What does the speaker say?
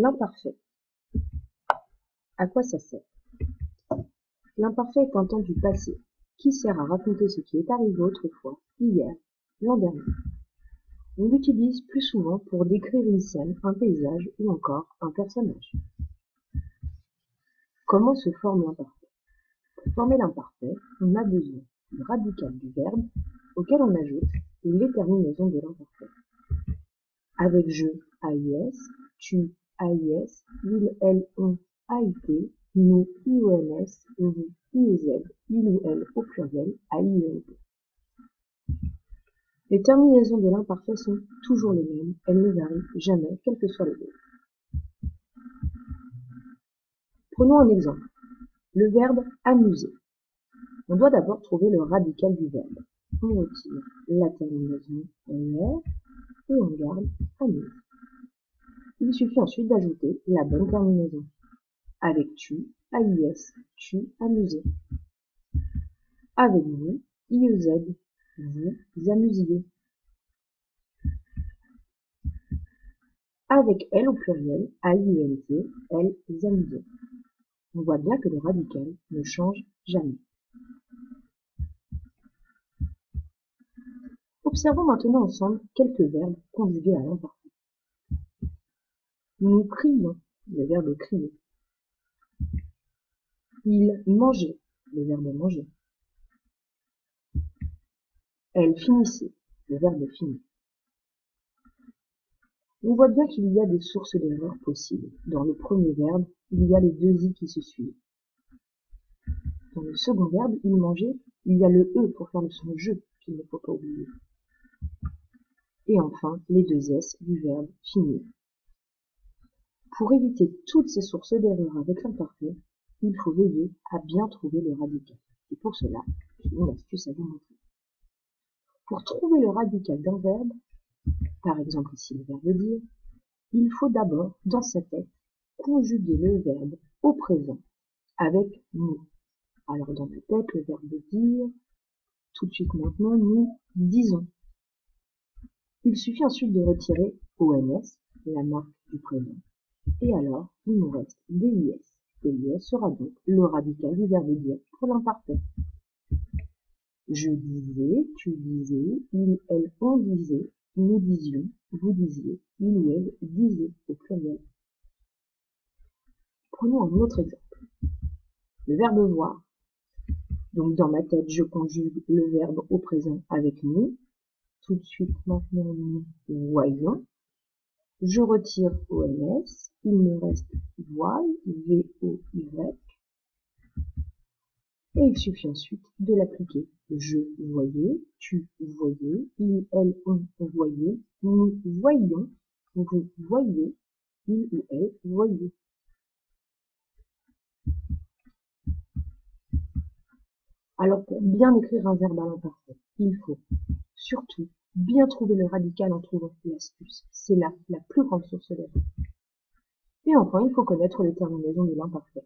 L'imparfait. À quoi ça sert? L'imparfait est un temps du passé qui sert à raconter ce qui est arrivé autrefois, hier, l'an dernier. On l'utilise plus souvent pour décrire une scène, un paysage ou encore un personnage. Comment se forme l'imparfait? Pour former l'imparfait, on a besoin du radical du verbe auquel on ajoute les terminaisons de l'imparfait. Avec je, AIS, tu, AIS, il, elle, on, AIT, nous, IONS, vous, IEZ, il ou elle au pluriel, AIENT. Les terminaisons de l'imparfait sont toujours les mêmes, elles ne varient jamais, quel que soit le lieu. Prenons un exemple. Le verbe amuser. On doit d'abord trouver le radical du verbe. On retire la terminaison ER et on garde amuse. Il suffit ensuite d'ajouter la bonne terminaison. Avec tu, AIS, tu, amusez. Avec vous, IEZ, vous amusiez. Avec elle au pluriel, AIENT, elles amusaient. On voit bien que le radical ne change jamais. Observons maintenant ensemble quelques verbes conjugués à l'imparfait. Nous crions, le verbe crier. Il mangeait, le verbe manger. Elle finissait, le verbe finir. On voit bien qu'il y a des sources d'erreur possibles. Dans le premier verbe, il y a les deux i qui se suivent. Dans le second verbe, il mangeait, il y a le e pour faire le son je qu'il ne faut pas oublier. Et enfin, les deux s du verbe finir. Pour éviter toutes ces sources d'erreur avec l'imparfait, il faut veiller à bien trouver le radical. Et pour cela, j'ai une astuce à vous montrer. Pour trouver le radical d'un verbe, par exemple ici le verbe dire, il faut d'abord, dans sa tête, conjuguer le verbe au présent avec nous. Alors dans ta tête, le verbe dire, tout de suite maintenant, nous disons. Il suffit ensuite de retirer ONS, la marque du prénom, et alors il nous reste DIS. DIS sera donc le radical du verbe dire pour l'imparfait. Je disais, tu disais, il, elle, on disait, nous disions, vous disiez, il ou elle disait au pluriel. Prenons un autre exemple. Le verbe voir. Donc dans ma tête, je conjugue le verbe au présent avec nous. Tout de suite, maintenant, nous voyons. Je retire ONS. Il me reste voile, V-O-Y. Et il suffit ensuite de l'appliquer. Je voyais, tu voyais, il, elle, on voyait, nous voyions, vous voyez, il ou elle voyait. Alors pour bien écrire un verbe à l'imparfait, il faut surtout bien trouver le radical en trouvant l'astuce. C'est là la plus grande source d'erreur. Et enfin, il faut connaître les terminaisons de l'imparfait.